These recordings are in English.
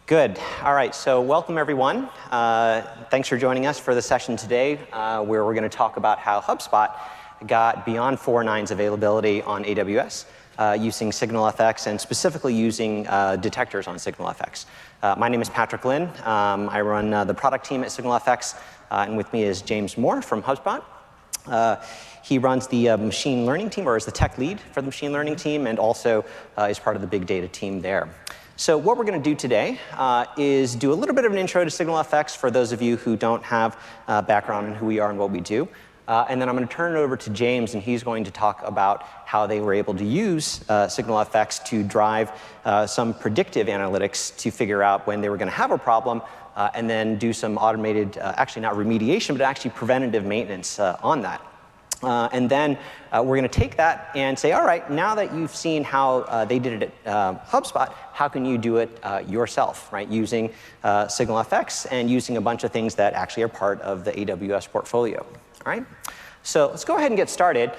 Good. All right, so welcome everyone. Thanks for joining us for the session today where we're going to talk about how HubSpot got beyond 4 nines availability on AWS using SignalFx and specifically using detectors on SignalFx. My name is Patrick Lin. I run the product team at SignalFx, and with me is James Moore from HubSpot. He runs the machine learning team, or is the tech lead for the machine learning team, and also is part of the big data team there. So what we're going to do today is do a little bit of an intro to SignalFx for those of you who don't have background in who we are and what we do. And then I'm going to turn it over to James, and he's going to talk about how they were able to use SignalFx to drive some predictive analytics to figure out when they were going to have a problem, and then do some automated, actually not remediation, but actually preventative maintenance on that. And then we're going to take that and say, all right, now that you've seen how they did it at HubSpot, how can you do it yourself, right, using SignalFx and using a bunch of things that actually are part of the AWS portfolio, all right? So let's go ahead and get started.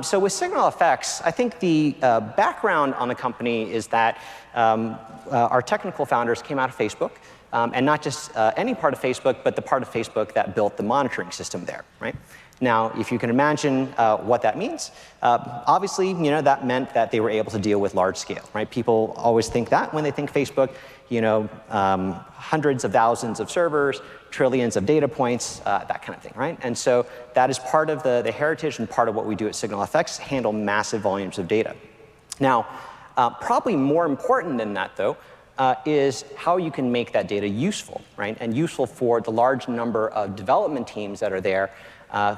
So with SignalFx, I think the background on the company is that our technical founders came out of Facebook, and not just any part of Facebook, but the part of Facebook that built the monitoring system there, right? Now, if you can imagine what that means, obviously, that meant that they were able to deal with large scale, right? People always think that when they think Facebook, hundreds of thousands of servers, trillions of data points, that kind of thing, right? And so that is part of the heritage and part of what we do at SignalFx, handle massive volumes of data. Now, probably more important than that, though, is how you can make that data useful, right? And useful for the large number of development teams that are there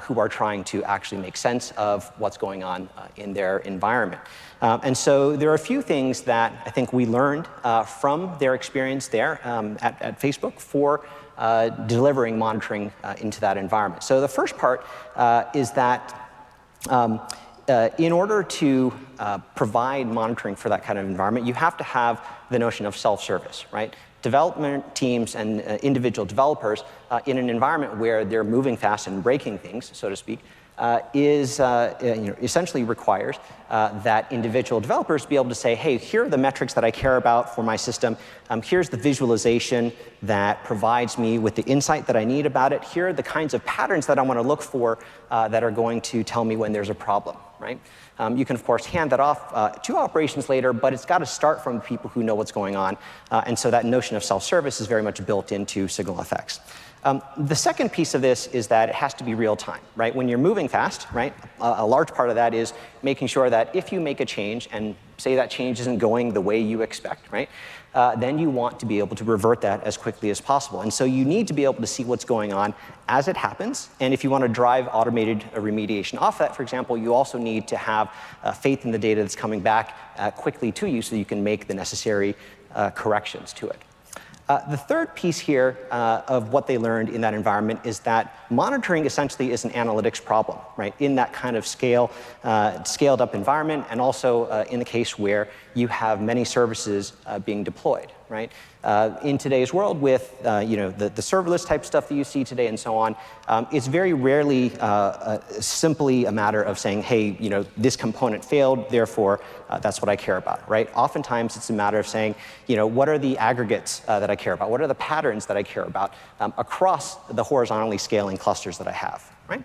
who are trying to actually make sense of what's going on in their environment. And so there are a few things that I think we learned from their experience there at Facebook for delivering monitoring into that environment. So the first part is that in order to provide monitoring for that kind of environment, you have to have the notion of self-service, right? Development teams and individual developers in an environment where they're moving fast and breaking things, so to speak, essentially requires that individual developers be able to say, hey, here are the metrics that I care about for my system. Here's the visualization that provides me with the insight that I need about it. Here are the kinds of patterns that I want to look for that are going to tell me when there's a problem, right? You can, of course, hand that off to operations later, but it's got to start from the people who know what's going on. And so that notion of self-service is very much built into SignalFx. The second piece of this is that it has to be real time, right? When you're moving fast, right, a large part of that is making sure that if you make a change and say that change isn't going the way you expect, right, then you want to be able to revert that as quickly as possible. And so you need to be able to see what's going on as it happens. And if you want to drive automated remediation off that, for example, you also need to have faith in the data that's coming back quickly to you so you can make the necessary corrections to it. The third piece here of what they learned in that environment is that monitoring essentially is an analytics problem, right? In that kind of scaled up environment, and also in the case where you have many services being deployed, right? In today's world with the serverless type stuff that you see today and so on, it's very rarely simply a matter of saying, hey, this component failed, therefore that's what I care about, right? Oftentimes it's a matter of saying, what are the aggregates that I care about? What are the patterns that I care about across the horizontally scaling clusters that I have, right?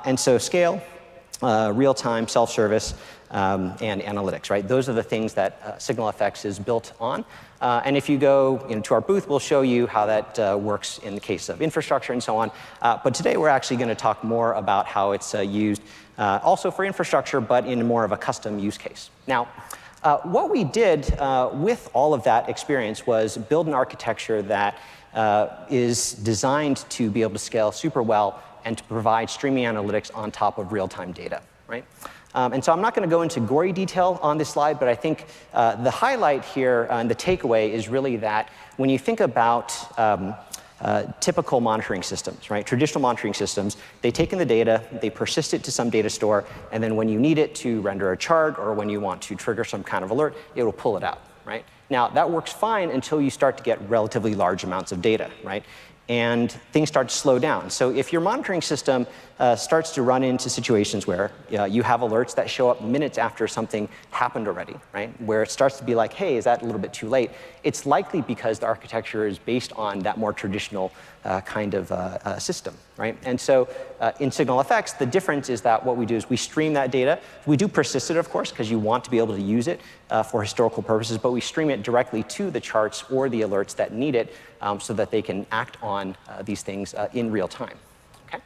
And so scale, real-time, self-service, and analytics, right? Those are the things that SignalFx is built on. And if you go to our booth, we'll show you how that works in the case of infrastructure and so on. But today we're actually going to talk more about how it's used also for infrastructure, but in more of a custom use case. Now, what we did with all of that experience was build an architecture that is designed to be able to scale super well and to provide streaming analytics on top of real-time data, right? And so I'm not going to go into gory detail on this slide, but I think the highlight here and the takeaway is really that when you think about typical monitoring systems, right? Traditional monitoring systems, they take in the data, they persist it to some data store, and then when you need it to render a chart or when you want to trigger some kind of alert, it will pull it out, right? Now, that works fine until you start to get relatively large amounts of data, right? and things start to slow down. So if your monitoring system starts to run into situations where you have alerts that show up minutes after something happened already, right? Where it starts to be like, hey, is that a little bit too late? It's likely because the architecture is based on that more traditional kind of system, right? And so in SignalFx, the difference is that what we do is we stream that data. We do persist it, of course, because you want to be able to use it for historical purposes, but we stream it directly to the charts or the alerts that need it so that they can act on these things in real time. Okay?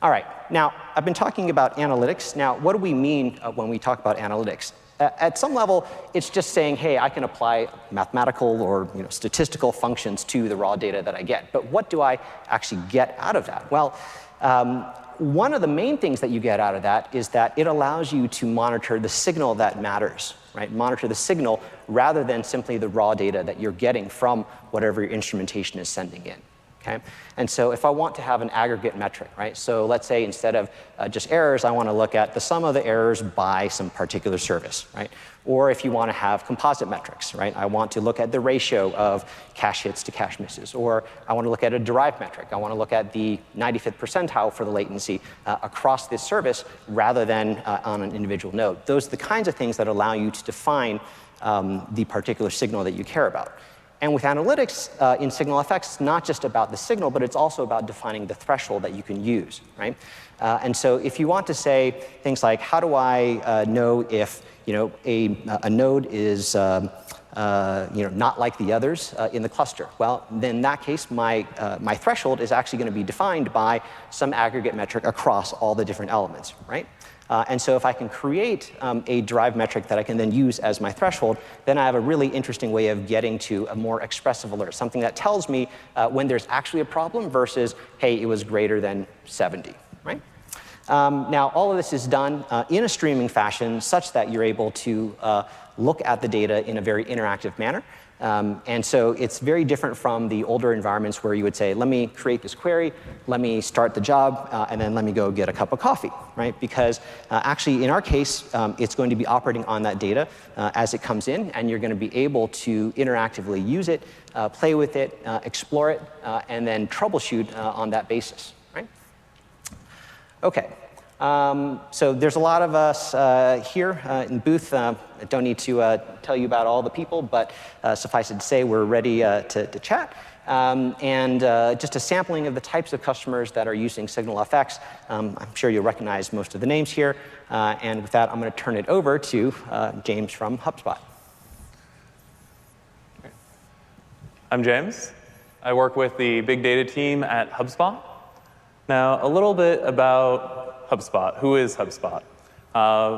All right. Now, I've been talking about analytics. Now, what do we mean when we talk about analytics? At some level, it's just saying, hey, I can apply mathematical or statistical functions to the raw data that I get. But what do I actually get out of that? Well, one of the main things that you get out of that is that it allows you to monitor the signal that matters, right? Monitor the signal rather than simply the raw data that you're getting from whatever your instrumentation is sending in. Okay? And so if I want to have an aggregate metric, right? So let's say instead of just errors, I want to look at the sum of the errors by some particular service, right? Or if you want to have composite metrics, right? I want to look at the ratio of cache hits to cache misses. Or I want to look at a derived metric. I want to look at the 95th percentile for the latency across this service rather than on an individual node. Those are the kinds of things that allow you to define the particular signal that you care about. And with analytics in SignalFx, it's not just about the signal, but it's also about defining the threshold that you can use, right? And so if you want to say things like, how do I know if a node is not like the others in the cluster? Well, then in that case, my threshold is actually going to be defined by some aggregate metric across all the different elements, right? And so if I can create a derived metric that I can then use as my threshold, then I have a really interesting way of getting to a more expressive alert, something that tells me when there's actually a problem versus, hey, it was greater than 70, right? Now, all of this is done in a streaming fashion such that you're able to look at the data in a very interactive manner. And so it's very different from the older environments where you would say, let me create this query, let me start the job, and then let me go get a cup of coffee, right? Because actually, in our case, it's going to be operating on that data as it comes in, and you're going to be able to interactively use it, play with it, explore it, and then troubleshoot on that basis, right? OK. So there's a lot of us here in the booth. I don't need to tell you about all the people, but suffice it to say, we're ready to chat. And just a sampling of the types of customers that are using SignalFx. I'm sure you'll recognize most of the names here. And with that, I'm going to turn it over to James from HubSpot. I'm James. I work with the big data team at HubSpot. Now, a little bit about HubSpot. Who is HubSpot?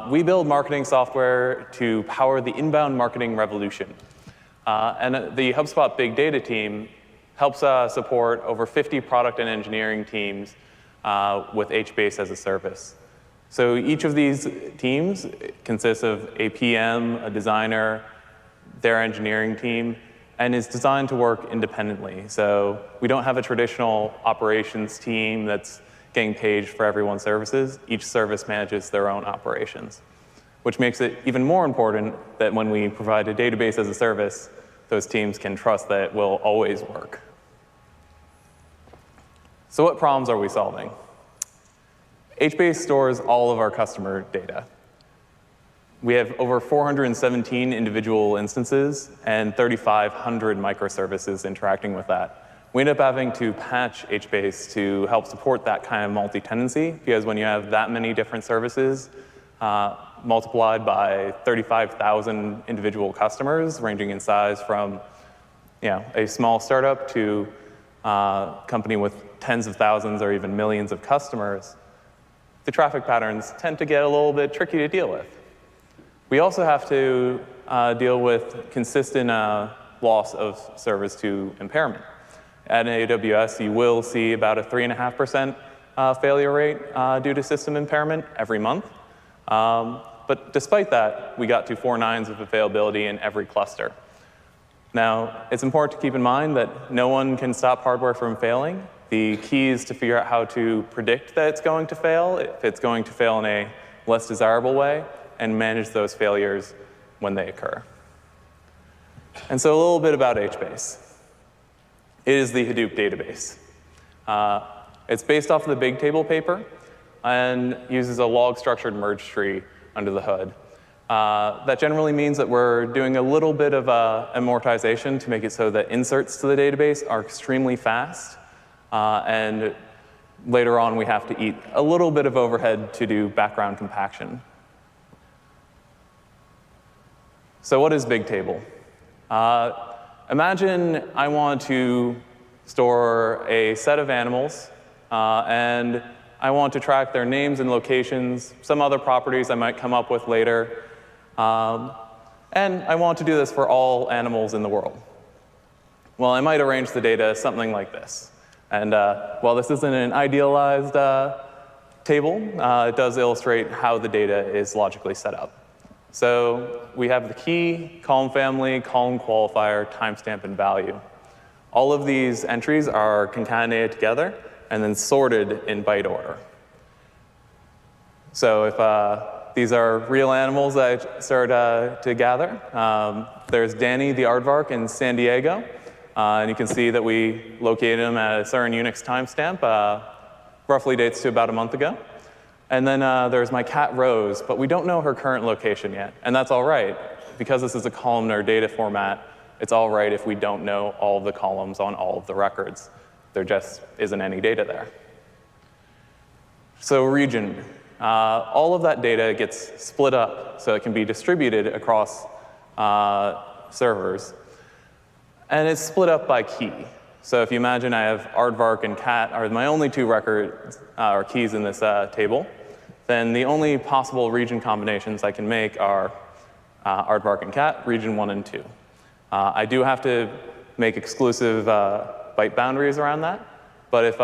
We build marketing software to power the inbound marketing revolution. And the HubSpot big data team helps support over 50 product and engineering teams with HBase as a service. So each of these teams consists of a PM, a designer, their engineering team, and is designed to work independently. So we don't have a traditional operations team that's getting paid for everyone's services. Each service manages their own operations, which makes it even more important that when we provide a database as a service, those teams can trust that it will always work. So what problems are we solving? HBase stores all of our customer data. We have over 417 individual instances and 3,500 microservices interacting with that. We end up having to patch HBase to help support that kind of multi-tenancy, because when you have that many different services multiplied by 35,000 individual customers, ranging in size from a small startup to a company with tens of thousands or even millions of customers, the traffic patterns tend to get a little bit tricky to deal with. We also have to deal with consistent loss of service to impairment. At AWS, you will see about a 3.5% failure rate due to system impairment every month. But despite that, we got to 4 nines of availability in every cluster. Now, it's important to keep in mind that no one can stop hardware from failing. The key is to figure out how to predict that it's going to fail, if it's going to fail in a less desirable way, and manage those failures when they occur. And so a little bit about HBase. It is the Hadoop database. It's based off of the Bigtable paper and uses a log-structured merge tree under the hood. That generally means that we're doing a little bit of amortization to make it so that inserts to the database are extremely fast. And later on, we have to eat a little bit of overhead to do background compaction. So what is Bigtable? Imagine I want to store a set of animals, and I want to track their names and locations, some other properties I might come up with later. And I want to do this for all animals in the world. Well, I might arrange the data something like this. And while this isn't an idealized table, it does illustrate how the data is logically set up. So we have the key, column family, column qualifier, timestamp, and value. All of these entries are concatenated together and then sorted in byte order. So if these are real animals that I started to gather, there's Danny the aardvark in San Diego. And you can see that we located him at a certain Unix timestamp, roughly dates to about a month ago. And then there's my cat Rose, but we don't know her current location yet. And that's all right. Because this is a columnar data format, it's all right if we don't know all of the columns on all of the records. There just isn't any data there. So region. All of that data gets split up so it can be distributed across servers. And it's split up by key. So if you imagine I have aardvark and cat are my only two records or keys in this table, then the only possible region combinations I can make are aardvark and cat, region 1 and 2. I do have to make exclusive byte boundaries around that. But if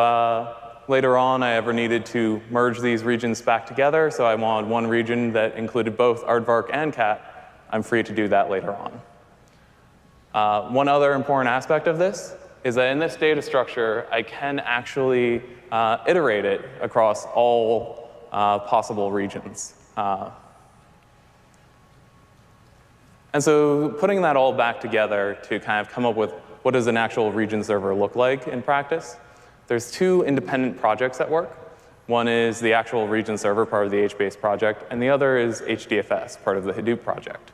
later on I ever needed to merge these regions back together, so I wanted one region that included both aardvark and cat, I'm free to do that later on. One other important aspect of this is that in this data structure, I can actually iterate it across all possible regions. And so putting that all back together to kind of come up with what does an actual region server look like in practice, there's two independent projects at work. One is the actual region server, part of the HBase project, and the other is HDFS, part of the Hadoop project.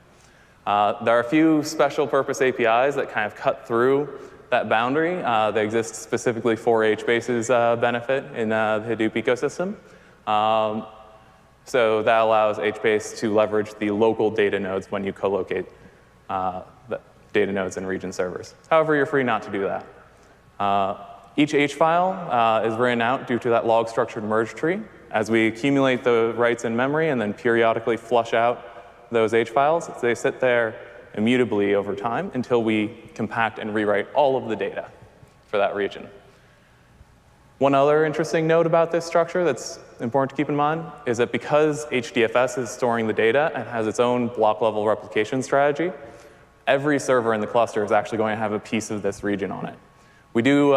There are a few special purpose APIs that kind of cut through that boundary. They exist specifically for HBase's benefit in the Hadoop ecosystem. So that allows HBase to leverage the local data nodes when you co-locate the data nodes and region servers. However, you're free not to do that. Each H file is written out due to that log-structured merge tree. As we accumulate the writes in memory and then periodically flush out those H files, they sit there immutably over time until we compact and rewrite all of the data for that region. One other interesting note about this structure that's important to keep in mind is that because HDFS is storing the data and has its own block-level replication strategy, every server in the cluster is actually going to have a piece of this region on it. We do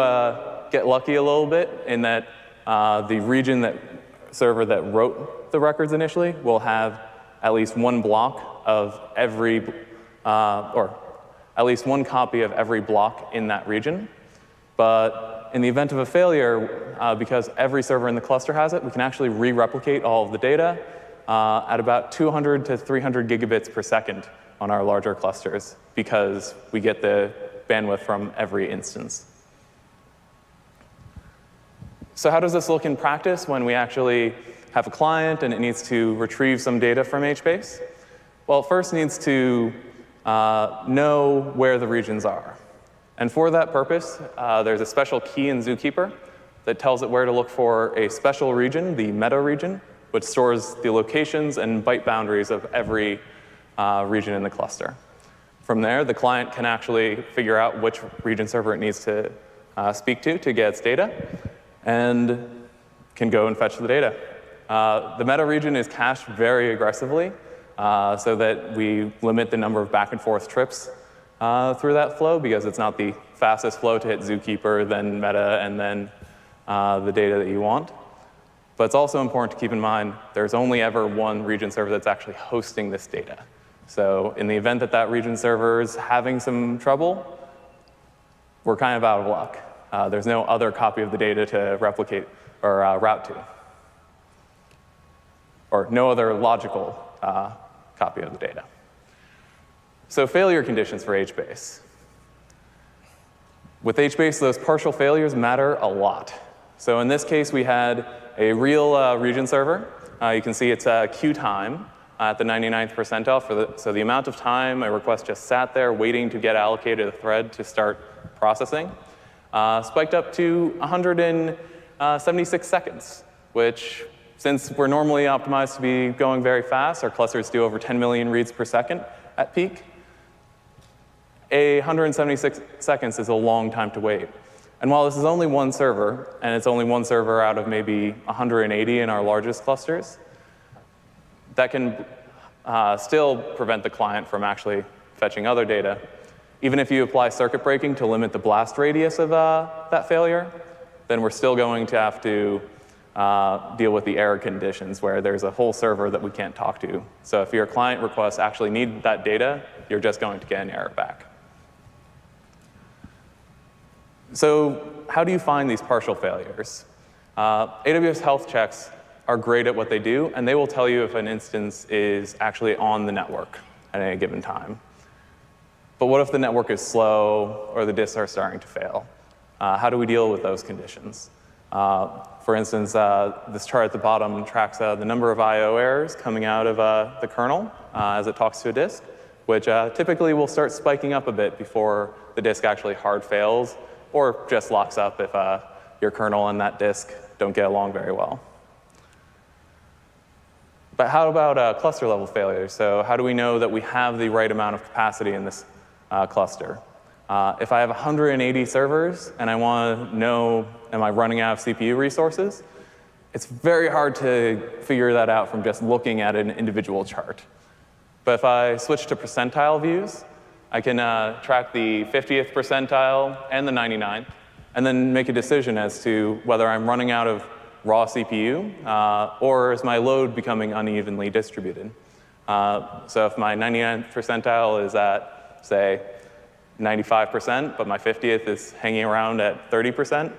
get lucky a little bit in that the region server that wrote the records initially will have at least one block of every, or at least one copy of every block in that region. But in the event of a failure, because every server in the cluster has it, we can actually re-replicate all of the data at about 200 to 300 gigabits per second on our larger clusters, because we get the bandwidth from every instance. So how does this look in practice when we actually have a client and it needs to retrieve some data from HBase? Well, it first needs to know where the regions are. And for that purpose, there's a special key in Zookeeper that tells it where to look for a special region, the meta region, which stores the locations and byte boundaries of every region in the cluster. From there, the client can actually figure out which region server it needs to speak to get its data, and can go and fetch the data. The meta region is cached very aggressively so that we limit the number of back and forth trips through that flow, because it's not the fastest flow to hit Zookeeper, then meta, and then the data that you want. But it's also important to keep in mind there's only ever one region server that's actually hosting this data. So in the event that that region server is having some trouble, we're kind of out of luck. There's no other copy of the data to replicate or route to, or no other logical copy of the data. So failure conditions for HBase. With HBase, those partial failures matter a lot. So in this case, we had a real region server. You can see it's queue time at the 99th percentile. So the amount of time a request just sat there waiting to get allocated a thread to start processing spiked up to 176 seconds, which, since we're normally optimized to be going very fast, our clusters do over 10 million reads per second at peak, 176 seconds is a long time to wait. And while this is only one server, and it's only one server out of maybe 180 in our largest clusters, that can still prevent the client from actually fetching other data. Even if you apply circuit breaking to limit the blast radius of that failure, then we're still going to have to deal with the error conditions where there's a whole server that we can't talk to. So if your client requests actually need that data, you're just going to get an error back. So how do you find these partial failures? AWS health checks are great at what they do, and they will tell you if an instance is actually on the network at any given time. But what if the network is slow or the disks are starting to fail? How do we deal with those conditions? For instance, this chart at the bottom tracks the number of I/O errors coming out of the kernel as it talks to a disk, which typically will start spiking up a bit before the disk actually hard fails or just locks up if your kernel and that disk don't get along very well. But how about cluster level failures? So how do we know that we have the right amount of capacity in this cluster? If I have 180 servers and I want to know, am I running out of CPU resources? It's very hard to figure that out from just looking at an individual chart. But if I switch to percentile views, I can track the 50th percentile and the 99th, and then make a decision as to whether I'm running out of raw CPU, or is my load becoming unevenly distributed. So if my 99th percentile is at, say, 95%, but my 50th is hanging around at 30%,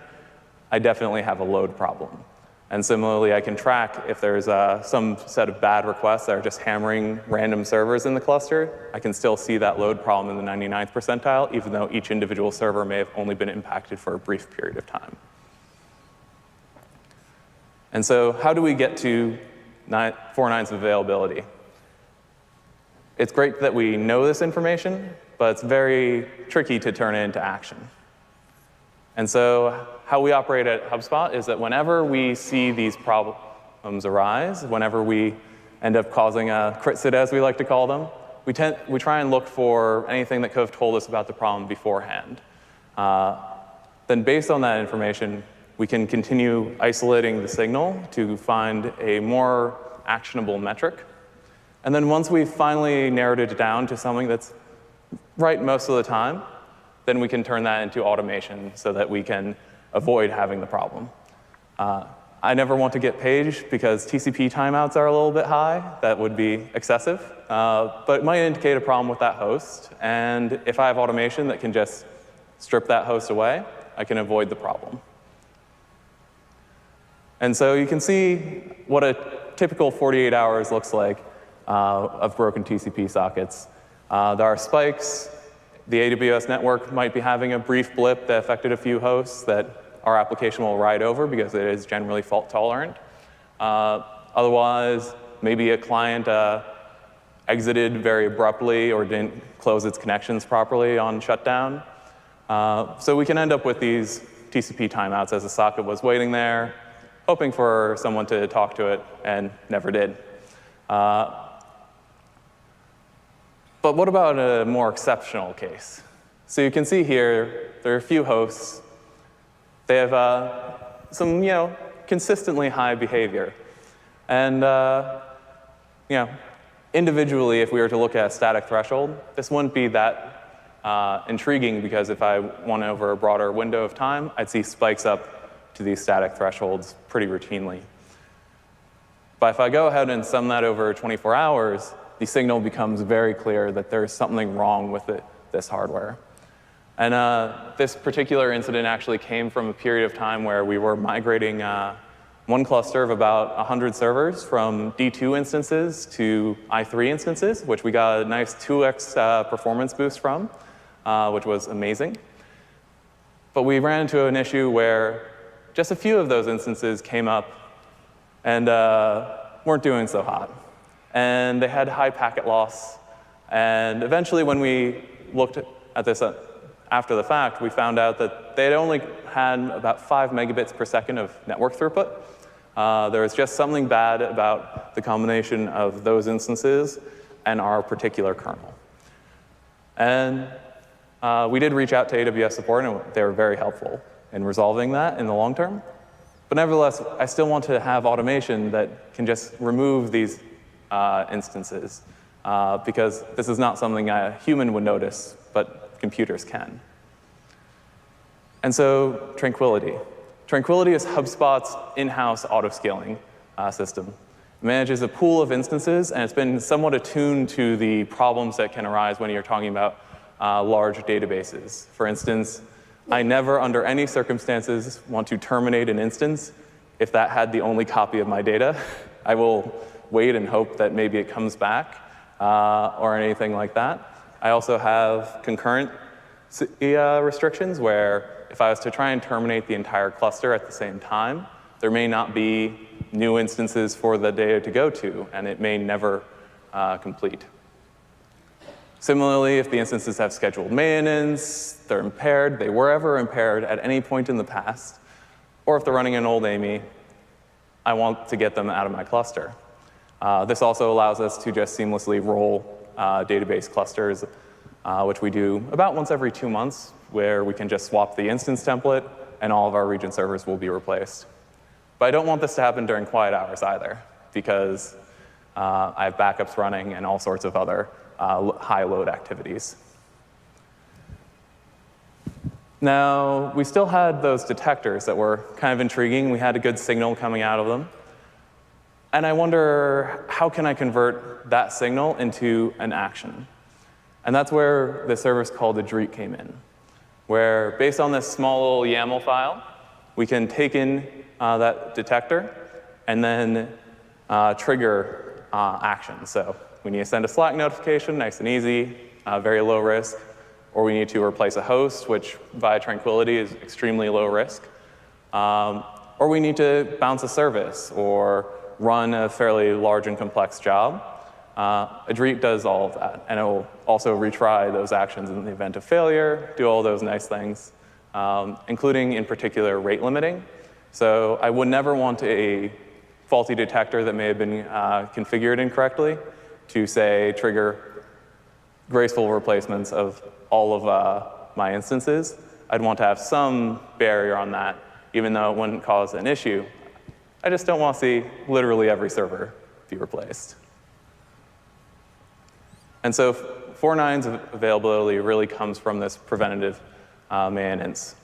I definitely have a load problem. And similarly, I can track if there's some set of bad requests that are just hammering random servers in the cluster, I can still see that load problem in the 99th percentile, even though each individual server may have only been impacted for a brief period of time. And so how do we get to 4 nines of availability? It's great that we know this information, but it's very tricky to turn it into action. And so how we operate at HubSpot is that whenever we see these problems arise, whenever we end up causing a crit sit, as we like to call them, we try and look for anything that could have told us about the problem beforehand. Then based on that information, we can continue isolating the signal to find a more actionable metric. And then once we've finally narrowed it down to something that's right most of the time, then we can turn that into automation so that we can avoid having the problem. I never want to get paged because TCP timeouts are a little bit high. That would be excessive. But it might indicate a problem with that host. And if I have automation that can just strip that host away, I can avoid the problem. And so you can see what a typical 48 hours looks like of broken TCP sockets. There are spikes. The AWS network might be having a brief blip that affected a few hosts that our application will ride over because it is generally fault tolerant. Otherwise, maybe a client exited very abruptly or didn't close its connections properly on shutdown. So we can end up with these TCP timeouts as the socket was waiting there, hoping for someone to talk to it, and never did. But what about a more exceptional case? So you can see here, there are a few hosts. They have some, consistently high behavior. And, individually, if we were to look at a static threshold, this wouldn't be that intriguing because if I went over a broader window of time, I'd see spikes up to these static thresholds pretty routinely. But if I go ahead and sum that over 24 hours, the signal becomes very clear that there's something wrong with this hardware. And this particular incident actually came from a period of time where we were migrating one cluster of about 100 servers from D2 instances to I3 instances, which we got a nice 2x performance boost from, which was amazing. But we ran into an issue where just a few of those instances came up and weren't doing so hot. And they had high packet loss. And eventually, when we looked at this after the fact, we found out that they had only had about 5 megabits per second of network throughput. There was just something bad about the combination of those instances and our particular kernel. And we did reach out to AWS support, and they were very helpful in resolving that in the long term. But nevertheless, I still want to have automation that can just remove these instances, because this is not something a human would notice, but computers can. And so Tranquility. Tranquility is HubSpot's in-house auto-scaling system. It manages a pool of instances, and it's been somewhat attuned to the problems that can arise when you're talking about large databases. For instance, I never, under any circumstances, want to terminate an instance if that had the only copy of my data. I will wait and hope that maybe it comes back or anything like that. I also have concurrent restrictions where if I was to try and terminate the entire cluster at the same time, there may not be new instances for the data to go to, and it may never complete. Similarly, if the instances have scheduled maintenance, they're impaired, they were ever impaired at any point in the past, or if they're running an old AMI, I want to get them out of my cluster. This also allows us to just seamlessly roll database clusters, which we do about once every 2 months, where we can just swap the instance template, and all of our region servers will be replaced. But I don't want this to happen during quiet hours either, because I have backups running and all sorts of other high-load activities. Now, we still had those detectors that were kind of intriguing. We had a good signal coming out of them. And I wonder, how can I convert that signal into an action? And that's where the service called Adreet came in, where based on this small little YAML file, we can take in that detector and then trigger actions. So we need to send a Slack notification, nice and easy, very low risk. Or we need to replace a host, which via Tranquility is extremely low risk. Or we need to bounce a service or run a fairly large and complex job. Adreet does all of that, and it will also retry those actions in the event of failure, do all those nice things, including, in particular, rate limiting. So I would never want a faulty detector that may have been configured incorrectly to, say, trigger graceful replacements of all of my instances. I'd want to have some barrier on that, even though it wouldn't cause an issue. I just don't want to see literally every server be replaced. And so 4.9's availability really comes from this preventative maintenance.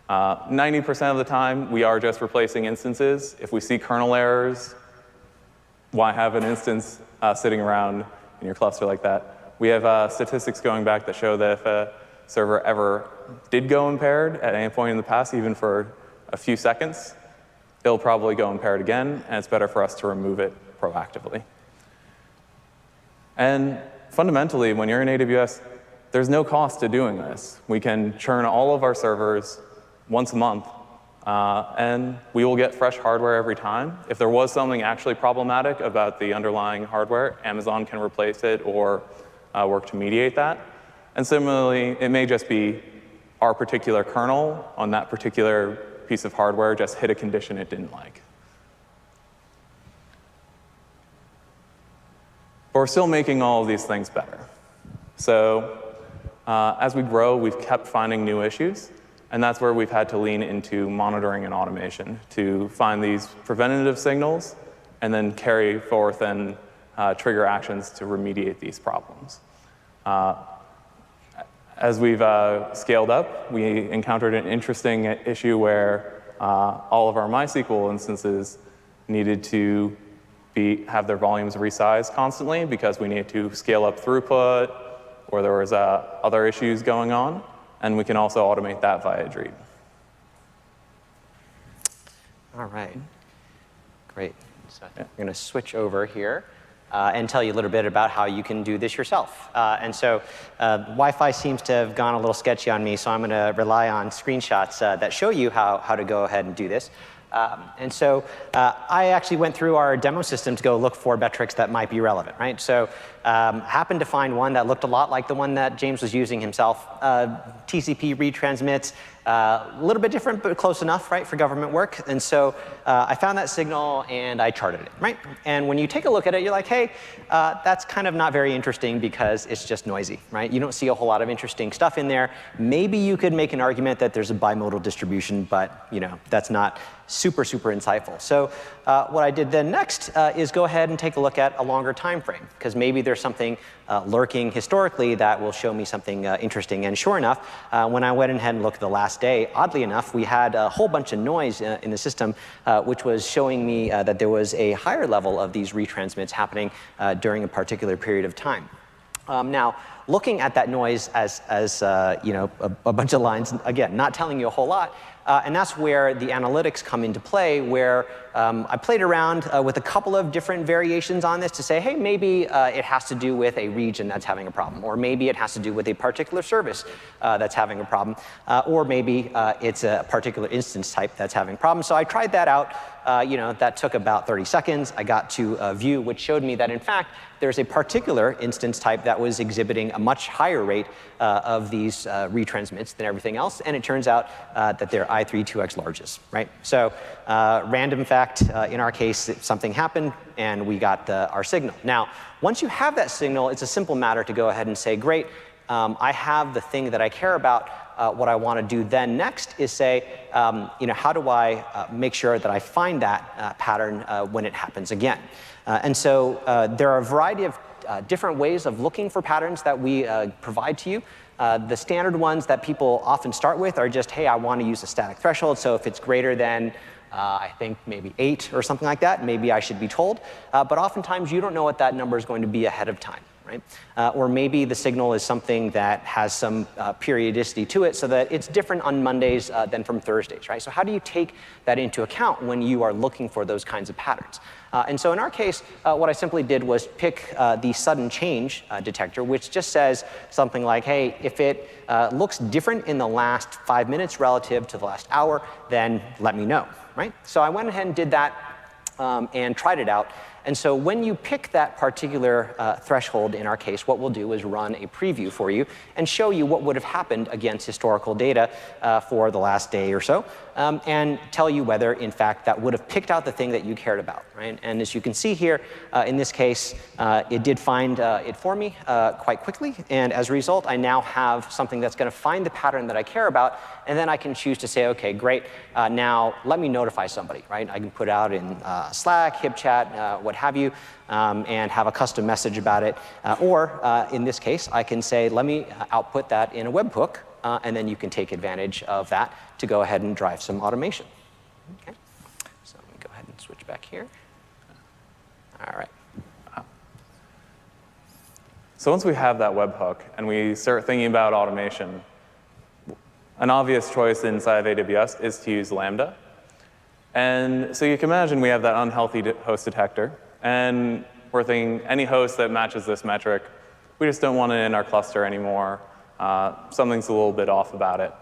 90% of the time, we are just replacing instances. If we see kernel errors, why have an instance sitting around in your cluster like that? We have statistics going back that show that if a server ever did go impaired at any point in the past, even for a few seconds, it'll probably go impaired again, and it's better for us to remove it proactively. And fundamentally, when you're in AWS, there's no cost to doing this. We can churn all of our servers once a month, and we will get fresh hardware every time. If there was something actually problematic about the underlying hardware, Amazon can replace it or work to mediate that. And similarly, it may just be our particular kernel on that particular piece of hardware just hit a condition it didn't like. But we're still making all of these things better. So as we grow, we've kept finding new issues. And that's where we've had to lean into monitoring and automation to find these preventative signals and then carry forth and trigger actions to remediate these problems. As we've scaled up, we encountered an interesting issue where all of our MySQL instances needed to have their volumes resized constantly because we needed to scale up throughput, or there was other issues going on. and we can also automate that via Dreet. All right. Great. So I'm going to switch over here and tell you a little bit about how you can do this yourself. Wi-Fi seems to have gone a little sketchy on me, so I'm going to rely on screenshots that show you how to go ahead and do this. I actually went through our demo system to go look for metrics that might be relevant, right? So happened to find one that looked a lot like the one that James was using himself. TCP retransmits, a little bit different, but close enough, right, for government work. And so I found that signal, and I charted it, right? And when you take a look at it, you're like, hey, that's kind of not very interesting because it's just noisy, right? You don't see a whole lot of interesting stuff in there. Maybe you could make an argument that there's a bimodal distribution, but that's not super insightful. So what I did then next is go ahead and take a look at a longer time frame, because maybe there's something lurking historically that will show me something interesting. And sure enough, when I went ahead and looked at the last day, oddly enough, we had a whole bunch of noise in the system, which was showing me that there was a higher level of these retransmits happening during a particular period of time. Now, looking at that noise as a bunch of lines, again, not telling you a whole lot, and that's where the analytics come into play, where I played around with a couple of different variations on this to say, hey, maybe it has to do with a region that's having a problem, or maybe it has to do with a particular service that's having a problem, or maybe it's a particular instance type that's having a problem. So I tried that out. That took about 30 seconds. I got to a view which showed me that, in fact, there's a particular instance type that was exhibiting a much higher rate of these retransmits than everything else. And it turns out that they're I3 2x largest, right? So random fact, in our case, something happened, and we got our signal. Now, once you have that signal, it's a simple matter to go ahead and say, great, I have the thing that I care about. What I want to do then next is say, how do I make sure that I find that pattern when it happens again? There are a variety of different ways of looking for patterns that we provide to you. The standard ones that people often start with are just, hey, I want to use a static threshold. So if it's greater than, I think, maybe 8 or something like that, maybe I should be told. But oftentimes, you don't know what that number is going to be ahead of time. Right? Or maybe the signal is something that has some periodicity to it so that it's different on Mondays than from Thursdays, right? So how do you take that into account when you are looking for those kinds of patterns? And so in our case, what I simply did was pick the sudden change detector, which just says something like, hey, if it looks different in the last 5 minutes relative to the last hour, then let me know, right? So I went ahead and did that and tried it out. And so when you pick that particular threshold, in our case, what we'll do is run a preview for you and show you what would have happened against historical data for the last day or so, and tell you whether, in fact, that would have picked out the thing that you cared about, right? And as you can see here, in this case, it did find it for me quite quickly. And as a result, I now have something that's going to find the pattern that I care about. And then I can choose to say, OK, great, now let me notify somebody, right? I can put out in Slack, HipChat, what have you, and have a custom message about it. Or in this case, I can say, let me output that in a webhook, and then you can take advantage of that to go ahead and drive some automation. Okay. So let me go ahead and switch back here. All right. So once we have that webhook and we start thinking about automation, an obvious choice inside of AWS is to use Lambda. And so you can imagine we have that unhealthy host detector. And we're thinking any host that matches this metric, we just don't want it in our cluster anymore. Something's a little bit off about it.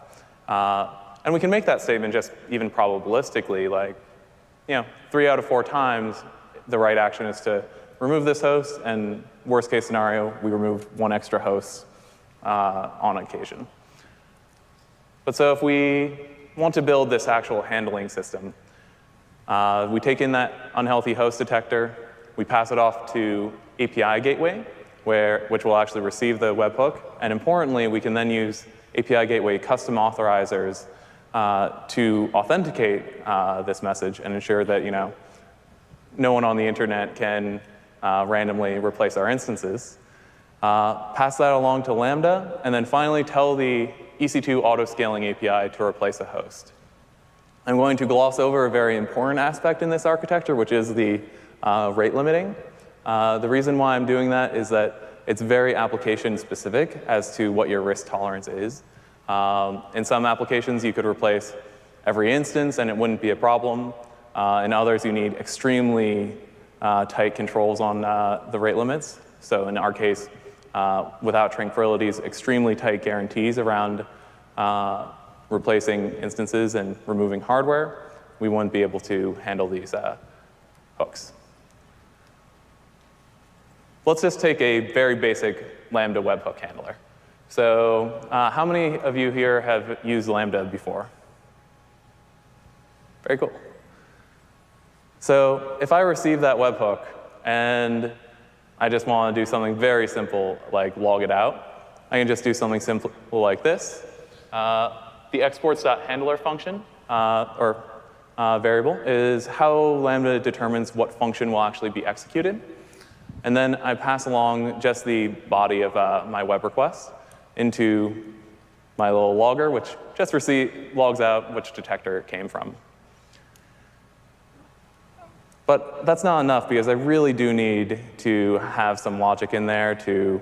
And we can make that statement just even probabilistically, like 3 out of 4 times, the right action is to remove this host. And worst case scenario, we remove 1 extra host on occasion. But so if we want to build this actual handling system, we take in that unhealthy host detector, we pass it off to API gateway, which will actually receive the webhook. And importantly, we can then use API gateway custom authorizers to authenticate this message and ensure that no one on the internet can randomly replace our instances. Pass that along to Lambda, and then finally tell the EC2 auto-scaling API to replace a host. I'm going to gloss over a very important aspect in this architecture, which is the rate limiting. The reason why I'm doing that is that it's very application specific as to what your risk tolerance is. In some applications, you could replace every instance, and it wouldn't be a problem. In others, you need extremely tight controls on the rate limits. So in our case, without tranquilities, extremely tight guarantees around replacing instances and removing hardware, we wouldn't be able to handle these hooks. Let's just take a very basic Lambda webhook handler. So how many of you here have used Lambda before? Very cool. So if I receive that webhook and I just want to do something very simple, like log it out, I can just do something simple like this. The exports.handler function, or variable, is how Lambda determines what function will actually be executed. And then I pass along just the body of my web request into my little logger, which just logs out which detector it came from. But that's not enough, because I really do need to have some logic in there to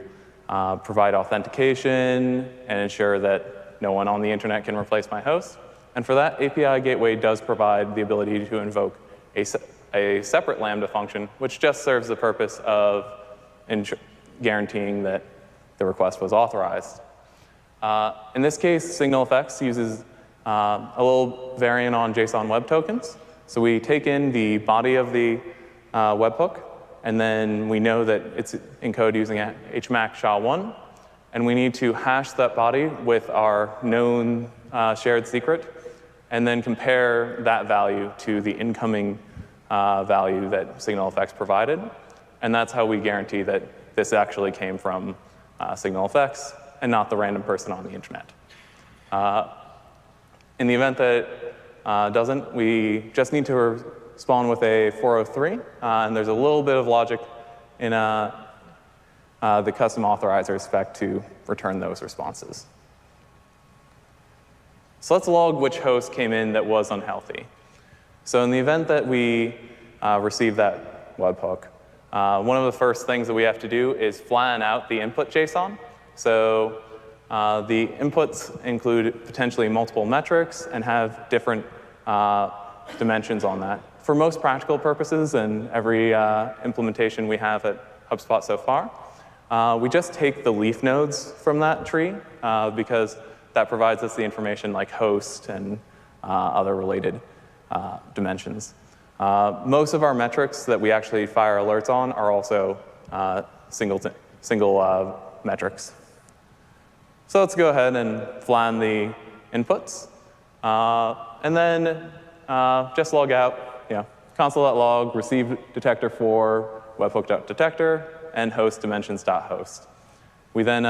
provide authentication and ensure that no one on the internet can replace my host. And for that, API Gateway does provide the ability to invoke a separate Lambda function, which just serves the purpose of guaranteeing that the request was authorized. In this case, SignalFx uses a little variant on JSON Web Tokens. So we take in the body of the webhook, and then we know that it's encoded using HMAC SHA-1, and we need to hash that body with our known shared secret, and then compare that value to the incoming value that SignalFx provided. And that's how we guarantee that this actually came from SignalFx and not the random person on the internet. In the event that doesn't, we just need to respond with a 403, and there's a little bit of logic in the custom authorizer spec to return those responses. So let's log which host came in that was unhealthy. So in the event that we receive that webhook, one of the first things that we have to do is flatten out the input JSON. So the inputs include potentially multiple metrics and have different dimensions on that. For most practical purposes and every implementation we have at HubSpot so far, we just take the leaf nodes from that tree because that provides us the information like host and other related dimensions. Most of our metrics that we actually fire alerts on are also single metrics. So let's go ahead and flatten the inputs. And then just log out, console.log, receive detector for webhook.detector, and host dimensions.host. We then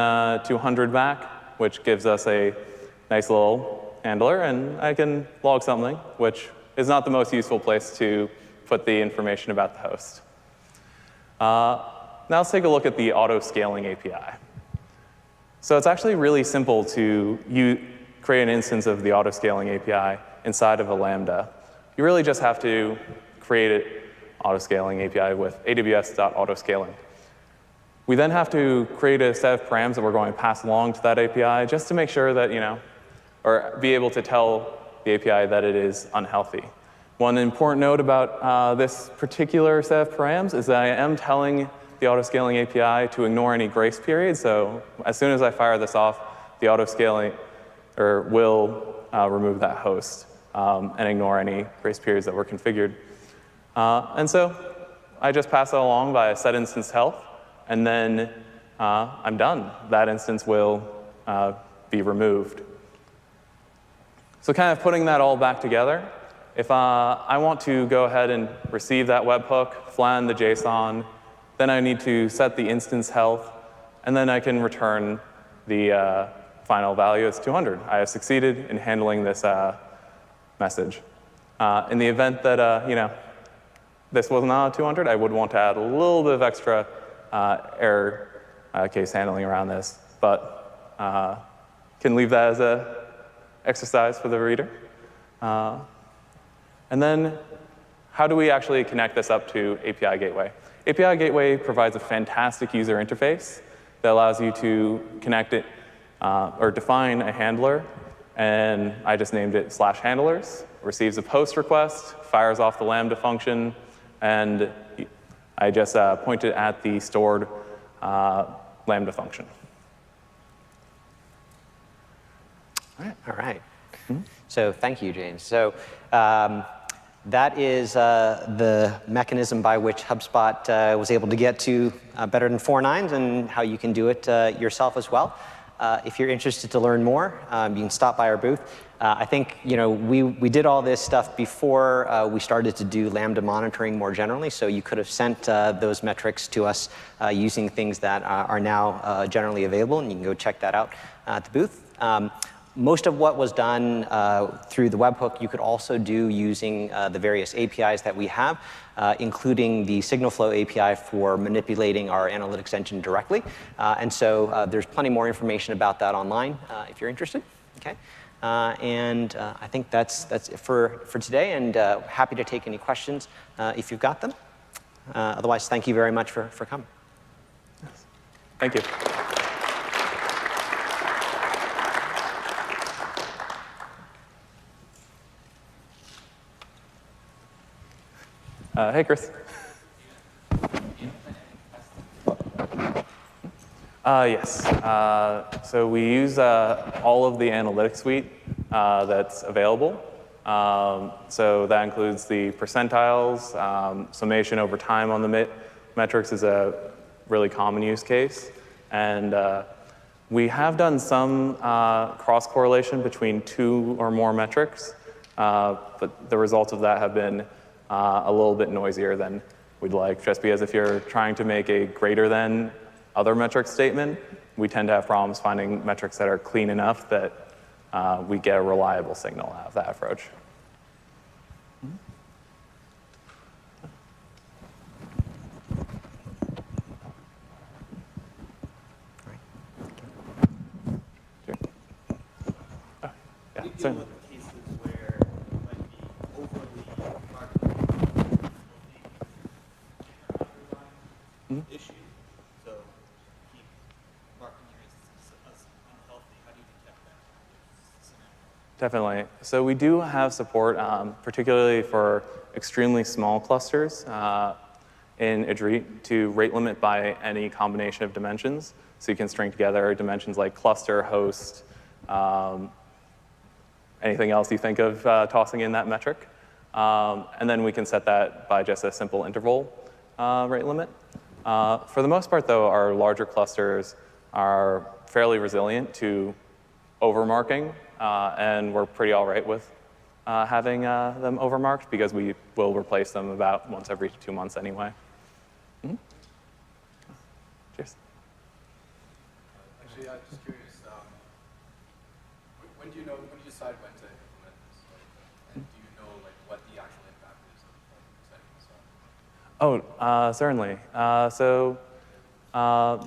200 back, which gives us a nice little handler, and I can log something, which is not the most useful place to put the information about the host. Now let's take a look at the auto-scaling API. So it's actually really simple to create an instance of the auto-scaling API inside of a Lambda. You really just have to create an auto-scaling API with AWS.autoscaling. We then have to create a set of params that we're going to pass along to that API just to make sure that, or be able to tell the API that it is unhealthy. One important note about this particular set of params is that I am telling the auto-scaling API to ignore any grace period. So as soon as I fire this off, the auto-scaling will remove that host and ignore any grace periods that were configured. And so I just pass it along by set instance health, and then I'm done. That instance will be removed. So kind of putting that all back together, if I want to go ahead and receive that webhook, flatten the JSON, then I need to set the instance health, and then I can return the final value as 200. I have succeeded in handling this message. In the event that this was not 200, I would want to add a little bit of extra error case handling around this, but can leave that as an exercise for the reader. And then how do we actually connect this up to API Gateway? API Gateway provides a fantastic user interface that allows you to connect it or define a handler, and I just named it /handlers, receives a post request, fires off the Lambda function, and I just pointed at the stored Lambda function. All right. So thank you, James. So that is the mechanism by which HubSpot was able to get to better than 4 nines, and how you can do it yourself as well. If you're interested to learn more, you can stop by our booth. I think we did all this stuff before we started to do Lambda monitoring more generally, so you could have sent those metrics to us using things that are now generally available, and you can go check that out at the booth. Most of what was done through the webhook, you could also do using the various APIs that we have, including the SignalFlow API for manipulating our analytics engine directly. And so there's plenty more information about that online if you're interested. Okay. And I think that's it for today, and happy to take any questions if you've got them. Otherwise, thank you very much for coming. Thank you. Hey, Chris. Yes. So we use all of the analytics suite that's available. So that includes the percentiles, summation over time on the metrics is a really common use case. And we have done some cross-correlation between 2 or more metrics, but the results of that have been a little bit noisier than we'd like, just because if you're trying to make a greater than other metric statement, we tend to have problems finding metrics that are clean enough that we get a reliable signal out of that approach. Sure. Oh, yeah, certainly. Issue. So keep marking your instances as unhealthy. How do you detect that? Definitely. So we do have support, particularly for extremely small clusters in Adreet, to rate limit by any combination of dimensions. So you can string together dimensions like cluster, host, anything else you think of tossing in that metric. And then we can set that by just a simple interval rate limit. For the most part, though, our larger clusters are fairly resilient to overmarking, and we're pretty all right with having them overmarked, because we will replace them about once every 2 months anyway. Mm-hmm. Cheers. Actually, I'm just curious. When do you decide when to implement this? And do you know what the actual impact is of setting this up? Oh, certainly. So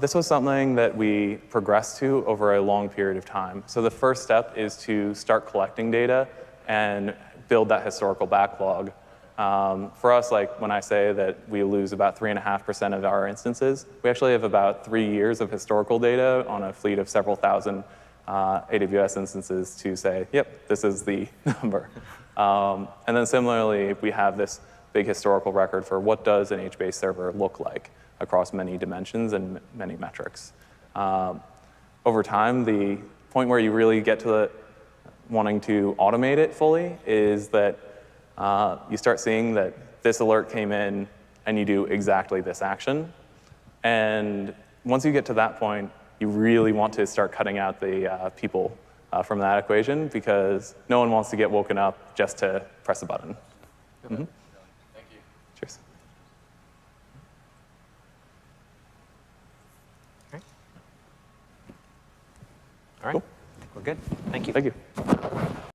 this was something that we progressed to over a long period of time. So the first step is to start collecting data and build that historical backlog. For us, when I say that we lose about 3.5% of our instances, we actually have about 3 years of historical data on a fleet of several thousand AWS instances to say, yep, this is the number. And then similarly, we have this big historical record for what does an HBase server look like across many dimensions and many metrics. Over time, the point where you really get to wanting to automate it fully is that you start seeing that this alert came in and you do exactly this action. And once you get to that point, you really want to start cutting out the people from that equation, because no one wants to get woken up just to press a button. Mm-hmm. Thank you. Cheers. All right. Cool. I think we're good. Thank you. Thank you.